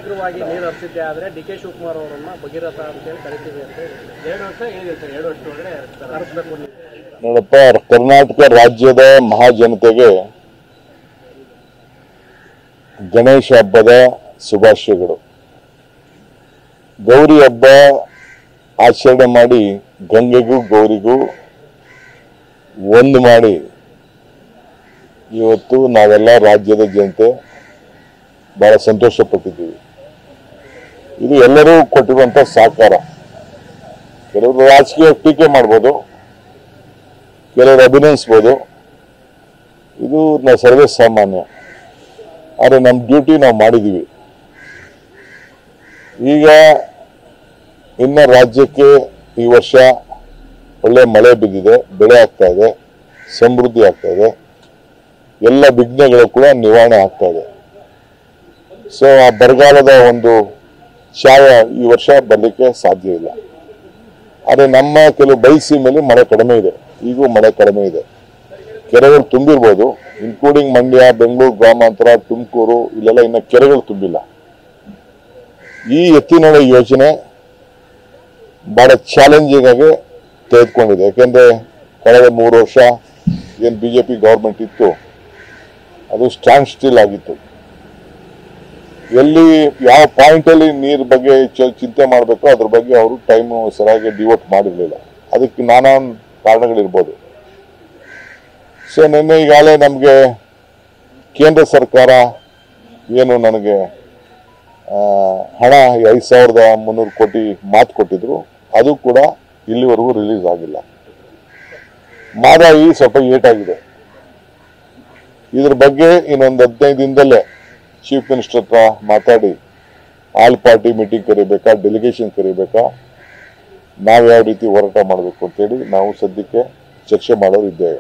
ಶೀಘ್ರವಾಗಿ ನೀರು ಹರಿಸಿದ್ದೆ ಆದರೆ ಡಿ ಕೆ ಶಿವಕುಮಾರ್ ಅವರನ್ನ ಭಗೀರಥ ಅಂತೇಳಿ ಕರಿತೀವಿ ಅಂತ 2 ವರ್ಷ ಹೇಳಿದೆ ಸರ್. 2 ವರ್ಷದೊಳಗಡೆ ಹರಿಸಬೇಕು. ನೋಡಪ್ಪ, ಕರ್ನಾಟಕ ರಾಜ್ಯದ ಮಹಾಜನತೆಗೆ ಗಣೇಶ ಹಬ್ಬದ ಶುಭಾಶಯಗಳು. ಗೌರಿ ಹಬ್ಬ ಆಚರಣೆ ಮಾಡಿ ಗಂಗೆಗೂ ಗೌರಿಗೂ ಒಂದು ಮಾಡಿ ಇವತ್ತು ನಾವೆಲ್ಲ ರಾಜ್ಯದ ಜನತೆ ಬಹಳ ಸಂತೋಷ ಪಟ್ಟಿದ್ದೀವಿ. ಇದು ಎಲ್ಲರೂ ಕೊಟ್ಟಿರುವಂತ ಸಹಕಾರ. ಕೆಲವರು ರಾಜಕೀಯ ಟೀಕೆ ಮಾಡ್ಬೋದು, ಕೆಲವರು ಅಭಿನಯಿಸ್ಬೋದು, ಇದು ಸರ್ವೇ ಸಾಮಾನ್ಯ. ಆದರೆ ನಮ್ಮ ಡ್ಯೂಟಿ ನಾವು ಮಾಡಿದ್ದೀವಿ. ಈಗ ಇನ್ನು ರಾಜ್ಯಕ್ಕೆ ಈ ವರ್ಷ ಒಳ್ಳೆ ಮಳೆ ಬಿದ್ದಿದೆ, ಬೆಳೆ ಆಗ್ತಾ ಇದೆ, ಸಮೃದ್ಧಿ ಆಗ್ತಾ ಇದೆ, ಎಲ್ಲ ವಿಘ್ನಗಳು ಕೂಡ ನಿವಾರಣೆ ಆಗ್ತಾ ಇದೆ. ಸೊ ಆ ಬರಗಾಲದ ಒಂದು ಛಾಯ ಈ ವರ್ಷ ಬರಲಿಕ್ಕೆ ಸಾಧ್ಯ ಇಲ್ಲ. ಆದರೆ ನಮ್ಮ ಕೆಲವು ಬಯಲುಸೀಮೆಯಲ್ಲಿ ಮಳೆ ಕಡಿಮೆ ಇದೆ, ಈಗೂ ಮಳೆ ಕಡಿಮೆ ಇದೆ. ಕೆರೆಗಳು ತುಂಬಿರ್ಬೋದು, ಇನ್ಕ್ಲೂಡಿಂಗ್ ಮಂಡ್ಯ, ಬೆಂಗಳೂರು ಗ್ರಾಮಾಂತರ, ತುಮಕೂರು, ಇಲ್ಲೆಲ್ಲ ಇನ್ನು ಕೆರೆಗಳು ತುಂಬಿಲ್ಲ. ಈ ಎತ್ತಿನಹೊಳೆ ಯೋಜನೆ ಬಹಳ ಚಾಲೆಂಜಿಂಗ್ ಆಗಿ ತೆಗೆದುಕೊಂಡಿದೆ. ಯಾಕೆಂದ್ರೆ ಕಳೆದ 3 ವರ್ಷ ಏನು ಬಿಜೆಪಿ ಗವರ್ಮೆಂಟ್ ಇತ್ತು ಅದು ಸ್ಟ್ಯಾಂಡ್ ಸ್ಟಿಲ್ ಆಗಿತ್ತು. ಎಲ್ಲಿ ಯಾವ ಪಾಯಿಂಟ್ ಅಲ್ಲಿ ನೀರ್ ಬಗ್ಗೆ ಚಿಂತೆ ಮಾಡಬೇಕು ಅದ್ರ ಬಗ್ಗೆ ಅವರು ಟೈಮ್ ಸರಿಯಾಗಿ ಡಿವೋಟ್ ಮಾಡಿರ್ಲಿಲ್ಲ. ಅದಕ್ಕೆ ನಾನಾ ಕಾರಣಗಳಿರ್ಬೋದು. ಸೊ ನಿನ್ನೆ ಈಗಾಗಲೇ ನಮಗೆ ಕೇಂದ್ರ ಸರ್ಕಾರ ಏನು ನನಗೆ ಹಣ 5,300 ಕೋಟಿ ಮಾತು ಕೊಟ್ಟಿದ್ರು, ಅದು ಕೂಡ ಇಲ್ಲಿವರೆಗೂ ರಿಲೀಸ್ ಆಗಿಲ್ಲ. ಮಾದಾಯಿ ಸ್ವಲ್ಪ ಏಟಾಗಿದೆ. ಇದ್ರ ಬಗ್ಗೆ ಇನ್ನೊಂದು 15 ದಿನದಲ್ಲೇ ಚೀಫ್ ಮಿನಿಸ್ಟರ್ ಹತ್ರ ಮಾತಾಡಿ ಆಲ್ ಪಾರ್ಟಿ ಮೀಟಿಂಗ್ ಕರಿಬೇಕಾ, ಡೆಲಿಗೇಷನ್ ಕರಿಬೇಕಾ, ನಾವು ಯಾವ ರೀತಿ ಹೋರಾಟ ಮಾಡಬೇಕು ಅಂತೇಳಿ ನಾವು ಸದ್ಯಕ್ಕೆ ಚರ್ಚೆ ಮಾಡೋರು ಇದ್ದೇವೆ.